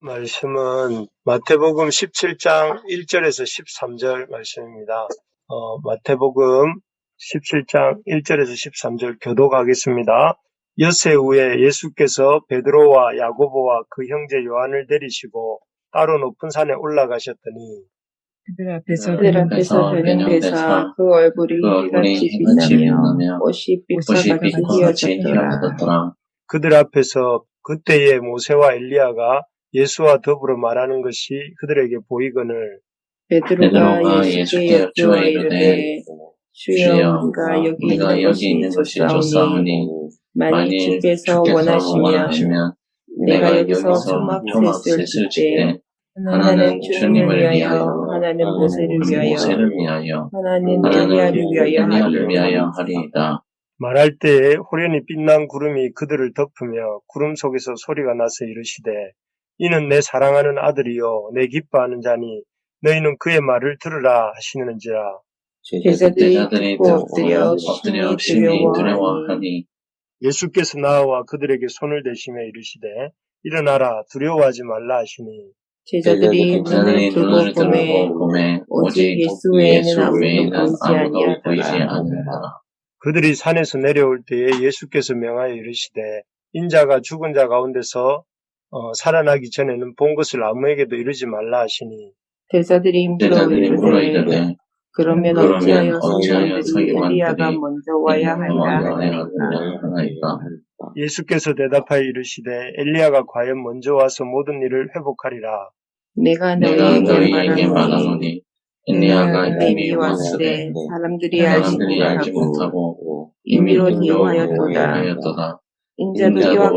말씀은 마태복음 17장 1절에서 13절 말씀입니다. 마태복음 17장 1절에서 13절 교독하겠습니다. 엿새 후에 예수께서 베드로와 야고보와 그 형제 요한을 데리시고 따로 높은 산에 올라가셨더니 그들 앞에서 변형되사 그 얼굴이 해같이 빛나며 옷이 빛같이 휘어졌더라. 그들 앞에서 그때의 모세와 엘리야가 예수와 더불어 말하는 것이 그들에게 보이거늘 베드로가 예수께 여쭈어 이르되 주여 우리가 여기 있는 것이 좋사오니 만일 주께서 원하시면 내가 여기서 초막셋을 칠 때 하나는 주님을 위하여 하나는 모세를 위하여 하나는 엘리야를 위하여 하리이다. 말할 때에 호련히 빛난 구름이 그들을 덮으며 구름 속에서 소리가 나서 이르시되 이는 내 사랑하는 아들이요 내 기뻐하는 자니 너희는 그의 말을 들으라 하시는지라. 제자들이 듣고 엎드려 심히 두려워하니 예수께서 나와 그들에게 손을 대시며 이르시되 일어나라 두려워하지 말라 하시니 제자들이 눈을 들고 보매 오직 예수 외에는 아무도 보이지 않는다. 그들이 산에서 내려올 때에 예수께서 명하여 이르시되 인자가 죽은 자 가운데서 살아나기 전에는 본 것을 아무에게도 이르지 말라 하시니 제자들이 물어 이르되 그러면 어찌하여 서기관들이 엘리야가 먼저 와야 하리라 하나이까. 예수께서 대답하여 이르시되 엘리야가 과연 먼저 와서 모든 일을 회복하리라. 내가 너희에게 말하노니 엘리야가 이미 왔으되 사람들이 알지 못하고 임의로 대우하였도다. 인자도 이와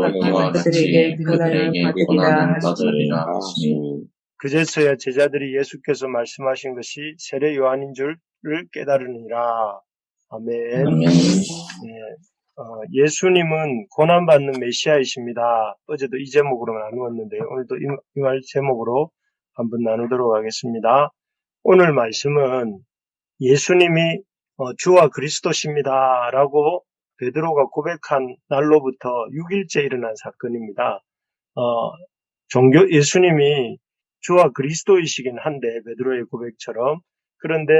같이 그들에게 고난을 받으리라 하시니 그제서야 제자들이 예수께서 말씀하신 것이 세례 요한인 줄을 깨달으니라. 아멘. 예수님은 고난받는 메시아이십니다. 어제도 이 제목으로 나누었는데요. 오늘도 이 말 제목으로 한번 나누도록 하겠습니다. 오늘 말씀은 예수님이 주와 그리스도십니다 라고 베드로가 고백한 날로부터 6일째 일어난 사건입니다. 예수님이 주와 그리스도이시긴 한데 베드로의 고백처럼 그런데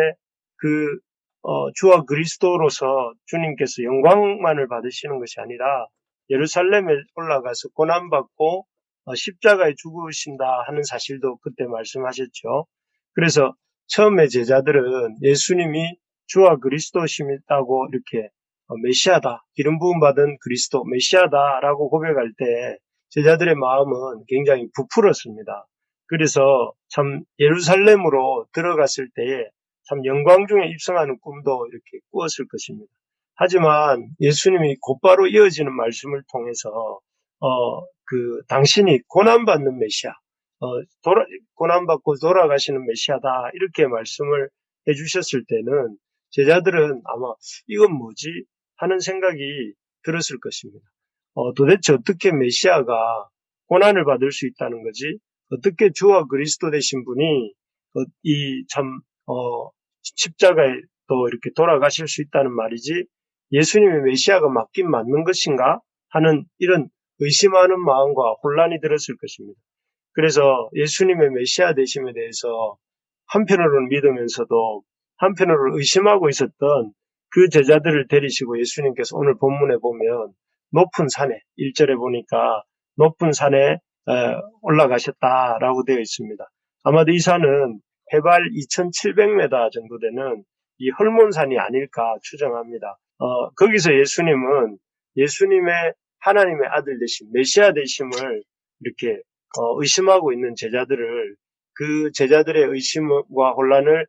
주와 그리스도로서 주님께서 영광만을 받으시는 것이 아니라 예루살렘에 올라가서 고난받고 십자가에 죽으신다 하는 사실도 그때 말씀하셨죠. 그래서 처음에 제자들은 예수님이 주와 그리스도시다고 이렇게 메시아다, 기름 부음 받은 그리스도, 메시아다라고 고백할 때 제자들의 마음은 굉장히 부풀었습니다. 그래서 참 예루살렘으로 들어갔을 때에 참 영광 중에 입성하는 꿈도 이렇게 꾸었을 것입니다. 하지만 예수님이 곧바로 이어지는 말씀을 통해서 당신이 고난받는 메시아, 고난받고 돌아가시는 메시아다 이렇게 말씀을 해주셨을 때는 제자들은 아마 이건 뭐지 하는 생각이 들었을 것입니다. 도대체 어떻게 메시아가 고난을 받을 수 있다는 거지? 어떻게 주와 그리스도 되신 분이 십자가에 또 이렇게 돌아가실 수 있다는 말이지? 예수님의 메시아가 맞긴 맞는 것인가? 하는 이런 의심하는 마음과 혼란이 들었을 것입니다. 그래서 예수님의 메시아 되심에 대해서 한편으로는 믿으면서도 한편으로는 의심하고 있었던 그 제자들을 데리시고 예수님께서 오늘 본문에 보면 높은 산에 1절에 보니까 높은 산에 올라가셨다라고 되어 있습니다. 아마도 이 산은 해발 2,700m 정도 되는 이 헐몬산이 아닐까 추정합니다. 거기서 예수님은 예수님의 하나님의 아들 되심, 메시아 되심을 이렇게 의심하고 있는 제자들을 그 제자들의 의심과 혼란을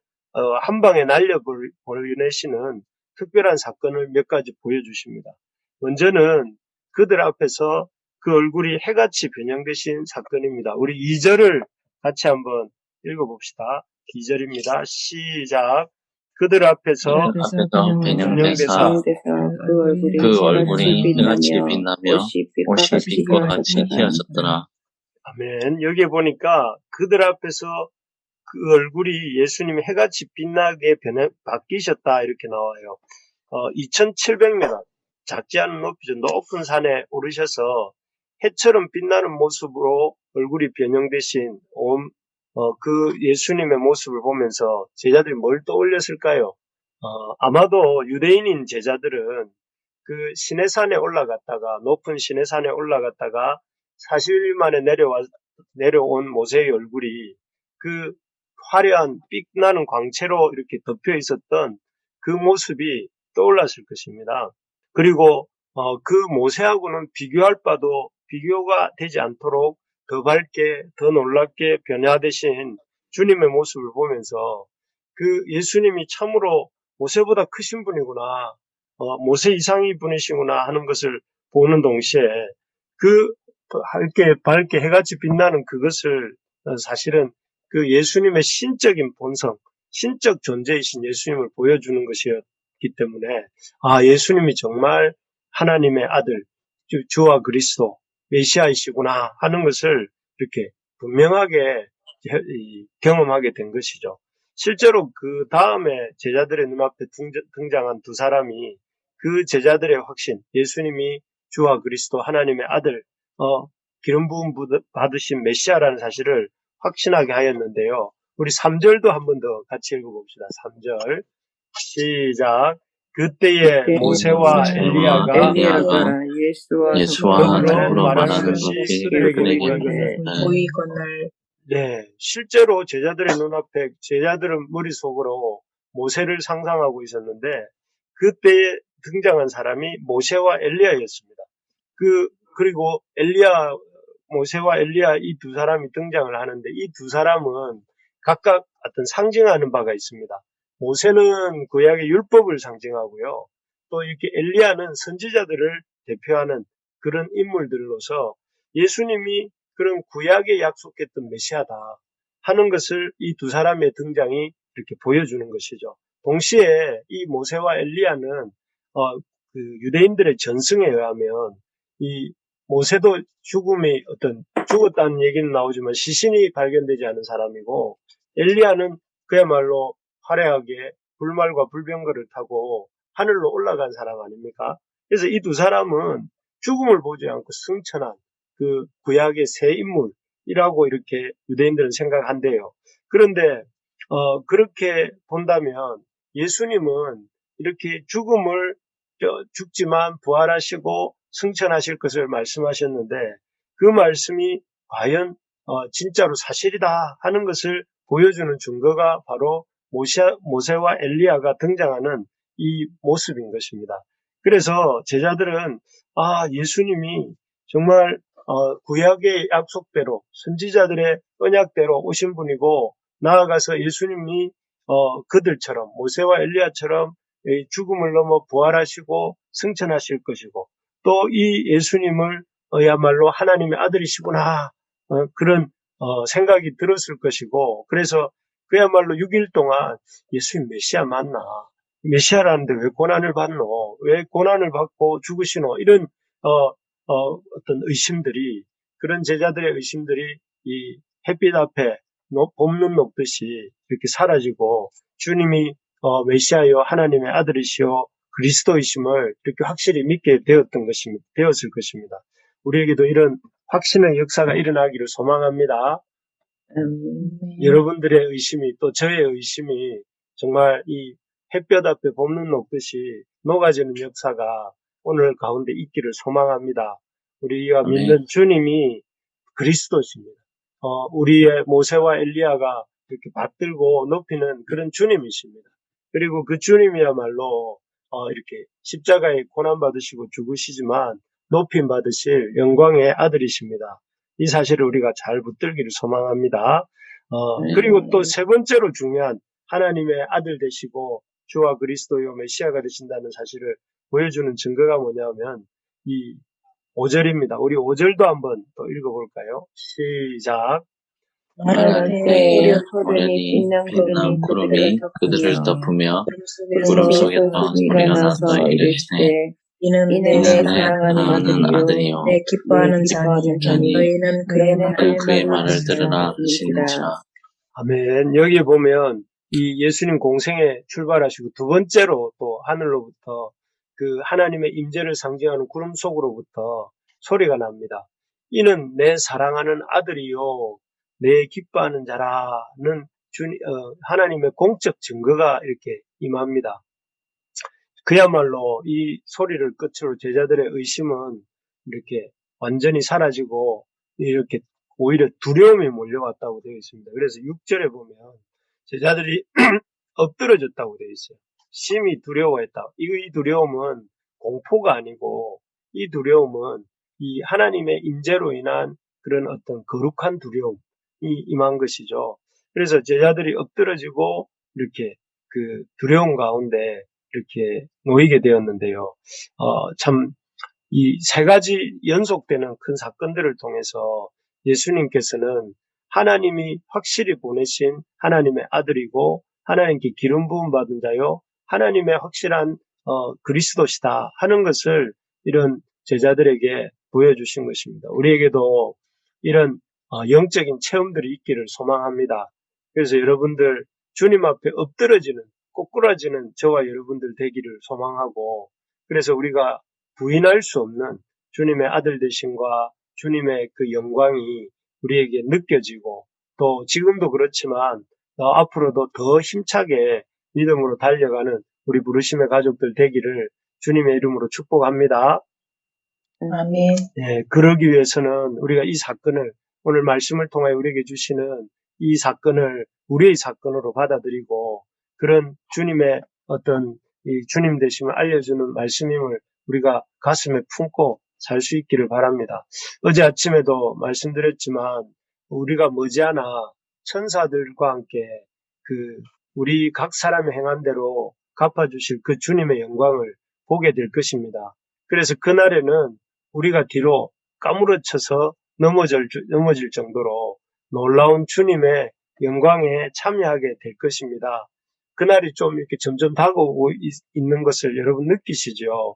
한 방에 날려보내시는 특별한 사건을 몇 가지 보여주십니다. 먼저는 그들 앞에서 그 얼굴이 해같이 변형되신 사건입니다. 우리 2절을 같이 한번 읽어봅시다. 2절입니다. 시작. 그들 앞에서 변형되사 그 얼굴이 해같이 빛나며 옷이 빛과 같이 휘어졌더라. 아멘. 여기에 보니까 그들 앞에서 그 얼굴이 예수님이 해같이 빛나게 바뀌셨다 이렇게 나와요. 2,700m 작지 않은 높이죠. 높은 산에 오르셔서 해처럼 빛나는 모습으로 얼굴이 변형되신 그 예수님의 모습을 보면서 제자들이 뭘 떠올렸을까요? 아마도 유대인인 제자들은 그 시내산에 올라갔다가, 높은 시내산에 올라갔다가 40일 만에 내려온 모세의 얼굴이 그 화려한 빛나는 광채로 이렇게 덮여 있었던 그 모습이 떠올랐을 것입니다. 그리고 그 모세하고는 비교할 바도 비교가 되지 않도록 더 밝게, 더 놀랍게 변화되신 주님의 모습을 보면서 그 예수님이 참으로 모세보다 크신 분이구나, 모세 이상의 분이시구나 하는 것을 보는 동시에 그 밝게 해같이 빛나는 그것을 사실은 그 예수님의 신적인 본성, 신적 존재이신 예수님을 보여주는 것이었기 때문에 예수님이 정말 하나님의 아들, 주와 그리스도, 메시아이시구나 하는 것을 이렇게 분명하게 경험하게 된 것이죠. 실제로 그 다음에 제자들의 눈앞에 등장한 두 사람이 그 제자들의 확신, 예수님이 주와 그리스도 하나님의 아들, 기름 부음 받으신 메시아라는 사실을 확신하게 하였는데요. 우리 3절도 한 번 더 같이 읽어봅시다. 3절 시작. 그때에 모세와 엘리야가 예수와 더불어 말하는 것이 그들에게 보이건대 네, 실제로 제자들의 눈앞에 제자들은 머릿속으로 모세를 상상하고 있었는데 그때에 등장한 사람이 모세와 엘리야였습니다. 그리고 모세와 엘리야 이 두 사람이 등장을 하는데 이 두 사람은 각각 어떤 상징하는 바가 있습니다. 모세는 구약의 율법을 상징하고요. 또 이렇게 엘리야는 선지자들을 대표하는 그런 인물들로서 예수님이 그런 구약에 약속했던 메시아다 하는 것을 이 두 사람의 등장이 이렇게 보여주는 것이죠. 동시에 이 모세와 엘리야는 그 유대인들의 전승에 의하면 이 모세도 죽었다는 얘기는 나오지만 시신이 발견되지 않은 사람이고 엘리야는 그야말로 화려하게 불말과 불병거를 타고 하늘로 올라간 사람 아닙니까? 그래서 이 두 사람은 죽음을 보지 않고 승천한 그 구약의 새 인물이라고 이렇게 유대인들은 생각한대요. 그런데 그렇게 본다면 예수님은 이렇게 죽지만 부활하시고 승천하실 것을 말씀하셨는데 그 말씀이 과연 진짜로 사실이다 하는 것을 보여주는 증거가 바로 모세와 엘리야가 등장하는 이 모습인 것입니다. 그래서 제자들은 예수님이 정말 구약의 약속대로 선지자들의 언약대로 오신 분이고 나아가서 예수님이 그들처럼 모세와 엘리야처럼 죽음을 넘어 부활하시고 승천하실 것이고 또 이 예수님을 야말로 하나님의 아들이시구나 그런 생각이 들었을 것이고 그래서 그야말로 6일 동안 예수님 메시아 맞나? 메시아라는데 왜 고난을 받노? 왜 고난을 받고 죽으시노? 이런 어떤 의심들이 그런 제자들의 의심들이 이 햇빛 앞에 봄눈 녹듯이 이렇게 사라지고 주님이 메시아여 하나님의 아들이시여 그리스도이심을 이렇게 확실히 믿게 되었을 것입니다. 우리에게도 이런 확신의 역사가 일어나기를 소망합니다. 여러분들의 의심이 또 저의 의심이 정말 이 햇볕 앞에 봄눈 녹듯이 녹아지는 역사가 오늘 가운데 있기를 소망합니다. 우리가 믿는 주님이 그리스도십니다. 우리의 모세와 엘리야가 이렇게 받들고 높이는 그런 주님이십니다. 그리고 그 주님이야말로 이렇게 십자가에 고난 받으시고 죽으시지만 높임 받으실 영광의 아들이십니다. 이 사실을 우리가 잘 붙들기를 소망합니다. 그리고 또 세 번째로 중요한 하나님의 아들 되시고 주와 그리스도요 메시아가 되신다는 사실을 보여주는 증거가 뭐냐면 이 5절입니다. 우리 5절도 한번 또 읽어볼까요? 시작. 말할 때에 호련히 빛난 구름이 그들을 덮으며 구름 속에서 소리가 나서 이르시되 이는 내 사랑하는 아들이요 내 기뻐하는 자니 너희는 그의 말을 들으라 하시니라. 아멘. 여기에 보면 이 예수님 공생에 출발하시고 두 번째로 또 하늘로부터 그 하나님의 임재를 상징하는 구름 속으로부터 소리가 납니다. 이는 내 사랑하는 아들이요 내 기뻐하는 자라는 하나님의 공적 증거가 이렇게 임합니다. 그야말로 이 소리를 끝으로 제자들의 의심은 이렇게 완전히 사라지고 이렇게 오히려 두려움이 몰려왔다고 되어 있습니다. 그래서 6절에 보면 제자들이 엎드러졌다고 되어 있어요. 심히 두려워했다. 이 두려움은 공포가 아니고 이 두려움은 이 하나님의 임재로 인한 그런 어떤 거룩한 두려움이 임한 것이죠. 그래서 제자들이 엎드러지고 이렇게 그 두려움 가운데 이렇게 놓이게 되었는데요. 참 이 세 가지 연속되는 큰 사건들을 통해서 예수님께서는 하나님이 확실히 보내신 하나님의 아들이고 하나님께 기름 부음 받은 자요 하나님의 확실한 그리스도시다 하는 것을 이런 제자들에게 보여주신 것입니다. 우리에게도 이런 영적인 체험들이 있기를 소망합니다. 그래서 여러분들 주님 앞에 엎드러지는 꼬꾸라지는 저와 여러분들 되기를 소망하고 그래서 우리가 부인할 수 없는 주님의 아들 되심과 주님의 그 영광이 우리에게 느껴지고 또 지금도 그렇지만 앞으로도 더 힘차게 믿음으로 달려가는 우리 부르심의 가족들 되기를 주님의 이름으로 축복합니다. 아멘. 네, 그러기 위해서는 우리가 이 사건을 오늘 말씀을 통하여 우리에게 주시는 이 사건을 우리의 사건으로 받아들이고 그런 주님의 어떤 이 주님 되심을 알려주는 말씀임을 우리가 가슴에 품고 살 수 있기를 바랍니다. 어제 아침에도 말씀드렸지만 우리가 머지않아 천사들과 함께 그 우리 각 사람의 행한 대로 갚아주실 그 주님의 영광을 보게 될 것입니다. 그래서 그날에는 우리가 뒤로 까무러쳐서 넘어질 정도로 놀라운 주님의 영광에 참여하게 될 것입니다. 그날이 좀 이렇게 점점 다가오고 있는 것을 여러분 느끼시죠?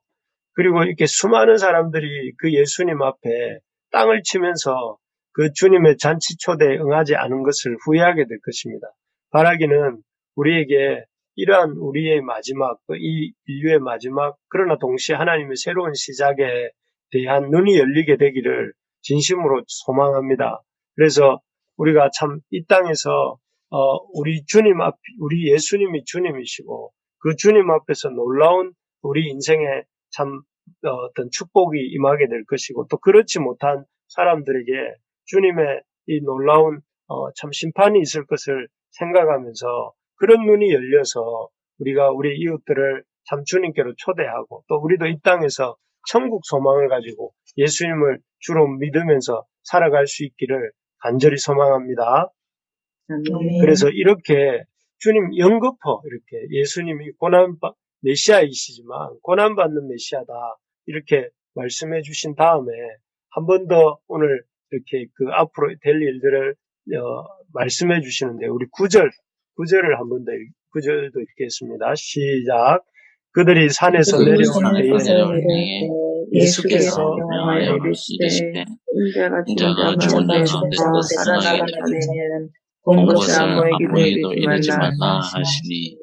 그리고 이렇게 수많은 사람들이 그 예수님 앞에 땅을 치면서 그 주님의 잔치 초대에 응하지 않은 것을 후회하게 될 것입니다. 바라기는 우리에게 이러한 우리의 마지막, 이 인류의 마지막, 그러나 동시에 하나님의 새로운 시작에 대한 눈이 열리게 되기를 진심으로 소망합니다. 그래서 우리가 참 이 땅에서 우리 예수님이 주님이시고 그 주님 앞에서 놀라운 우리 인생에 참 어떤 축복이 임하게 될 것이고 또 그렇지 못한 사람들에게 주님의 이 놀라운 참 심판이 있을 것을 생각하면서 그런 눈이 열려서 우리가 우리 이웃들을 참 주님께로 초대하고 또 우리도 이 땅에서 천국 소망을 가지고 예수님을 주로 믿으면서 살아갈 수 있기를 간절히 소망합니다. 그래서 이렇게 주님 연거푸 이렇게 예수님이 메시아이시지만 고난받는 메시아다 이렇게 말씀해 주신 다음에 한 번 더 오늘 이렇게 그 앞으로 될 일들을 말씀해 주시는데 우리 9절을 한 번 더 9절도 읽겠습니다. 시작. 그들이 산에서 내려올 때에 예수께서 명하여 이르시되 인자가 죽은 자 가운데서 살아나게 되면 본 것을 아무에게도 이르지 말라 하시니.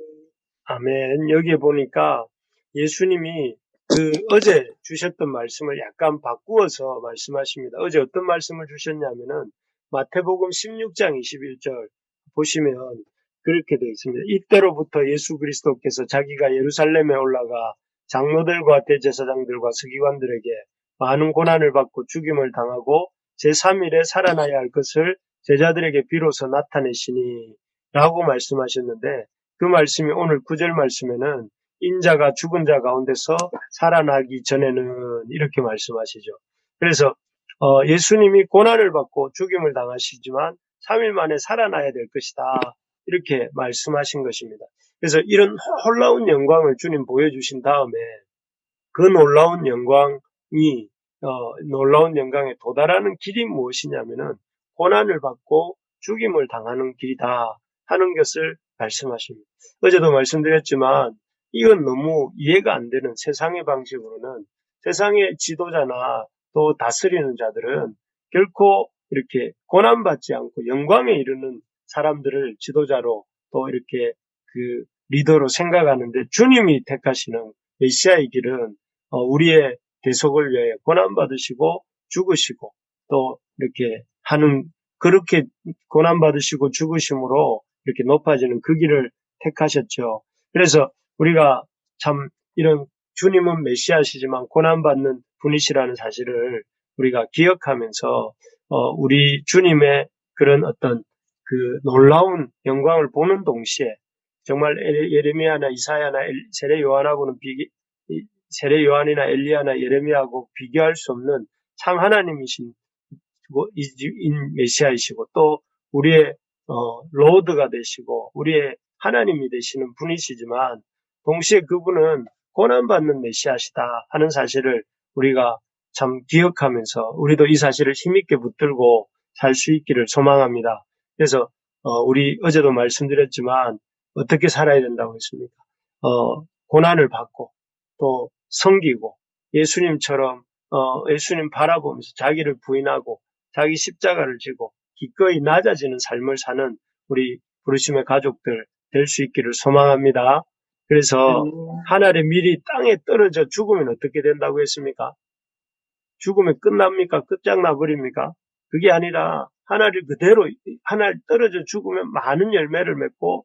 아멘. 여기에 보니까 예수님이 그 어제 주셨던 말씀을 약간 바꾸어서 말씀하십니다. 어제 어떤 말씀을 주셨냐면은 마태복음 16장 21절 보시면 그렇게 되어 있습니다. 이때로부터 예수 그리스도께서 자기가 예루살렘에 올라가 장로들과 대제사장들과 서기관들에게 많은 고난을 받고 죽임을 당하고 제3일에 살아나야 할 것을 제자들에게 비로소 나타내시니 라고 말씀하셨는데 그 말씀이 오늘 9절 말씀에는 인자가 죽은 자 가운데서 살아나기 전에는 이렇게 말씀하시죠. 그래서 예수님이 고난을 받고 죽임을 당하시지만 3일 만에 살아나야 될 것이다. 이렇게 말씀하신 것입니다. 그래서 이런 놀라운 영광을 주님 보여주신 다음에 그 놀라운 영광에 도달하는 길이 무엇이냐면은 고난을 받고 죽임을 당하는 길이다 하는 것을 말씀하십니다. 어제도 말씀드렸지만 이건 너무 이해가 안 되는 세상의 방식으로는 세상의 지도자나 또 다스리는 자들은 결코 이렇게 고난받지 않고 영광에 이르는 사람들을 지도자로 또 이렇게 그 리더로 생각하는데 주님이 택하시는 메시아의 길은 우리의 대속을 위해 고난받으시고 죽으시고 또 이렇게 하는, 그렇게 고난받으시고 죽으심으로 이렇게 높아지는 그 길을 택하셨죠. 그래서 우리가 참 이런 주님은 메시아시지만 고난받는 분이시라는 사실을 우리가 기억하면서 우리 주님의 그런 어떤 그 놀라운 영광을 보는 동시에 정말 예레미야나 이사야나 세례 요한하고는 세례 요한이나 엘리야나 예레미야하고 비교할 수 없는 참 하나님이신 메시아이시고 또 우리의 로드가 되시고 우리의 하나님이 되시는 분이시지만 동시에 그분은 고난받는 메시아시다 하는 사실을 우리가 참 기억하면서 우리도 이 사실을 힘있게 붙들고 살 수 있기를 소망합니다. 그래서 우리 어제도 말씀드렸지만 어떻게 살아야 된다고 했습니까? 고난을 받고 또 섬기고 예수님처럼 예수님 바라보면서 자기를 부인하고 자기 십자가를 지고 기꺼이 낮아지는 삶을 사는 우리 부르심의 가족들 될 수 있기를 소망합니다. 그래서 하늘의 밀이 땅에 떨어져 죽으면 어떻게 된다고 했습니까? 죽으면 끝납니까? 끝장나버립니까? 그게 아니라 하늘이 그대로 하늘 떨어져 죽으면 많은 열매를 맺고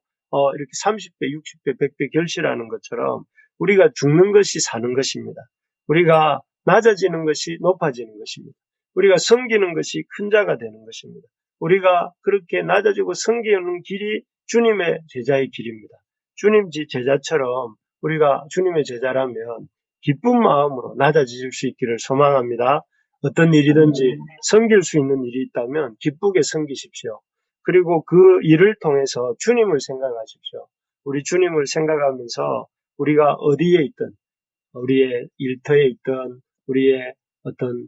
이렇게 30배, 60배, 100배 결실하는 것처럼 우리가 죽는 것이 사는 것입니다. 우리가 낮아지는 것이 높아지는 것입니다. 우리가 섬기는 것이 큰 자가 되는 것입니다. 우리가 그렇게 낮아지고 섬기는 길이 주님의 제자의 길입니다. 주님 제자처럼 우리가 주님의 제자라면 기쁜 마음으로 낮아질 수 있기를 소망합니다. 어떤 일이든지 섬길 수 있는 일이 있다면 기쁘게 섬기십시오. 그리고 그 일을 통해서 주님을 생각하십시오. 우리 주님을 생각하면서 우리가 어디에 있든 우리의 일터에 있든 우리의 어떤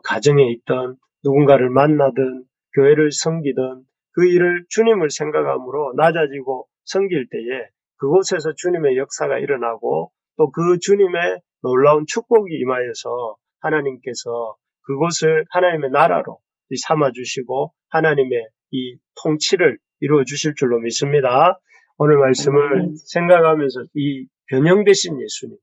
가정에 있든 누군가를 만나든 교회를 섬기든 그 일을 주님을 생각함으로 낮아지고 섬길 때에 그곳에서 주님의 역사가 일어나고 또 그 주님의 놀라운 축복이 임하여서 하나님께서 그곳을 하나님의 나라로 삼아주시고 하나님의 이 통치를 이루어 주실 줄로 믿습니다. 오늘 말씀을 생각하면서 이 변형되신 예수님,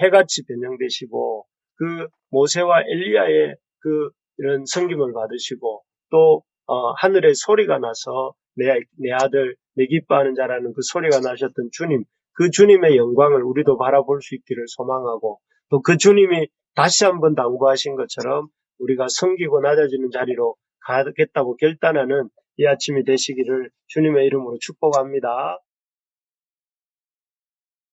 해같이 변형되시고 그 모세와 엘리야의 그 이런 섬김을 받으시고 또 하늘에 소리가 나서 내 아들 내 기뻐하는 자라는 그 소리가 나셨던 주님, 그 주님의 영광을 우리도 바라볼 수 있기를 소망하고 또 그 주님이 다시 한번 당부하신 것처럼 우리가 섬기고 낮아지는 자리로 가겠다고 결단하는 이 아침이 되시기를 주님의 이름으로 축복합니다.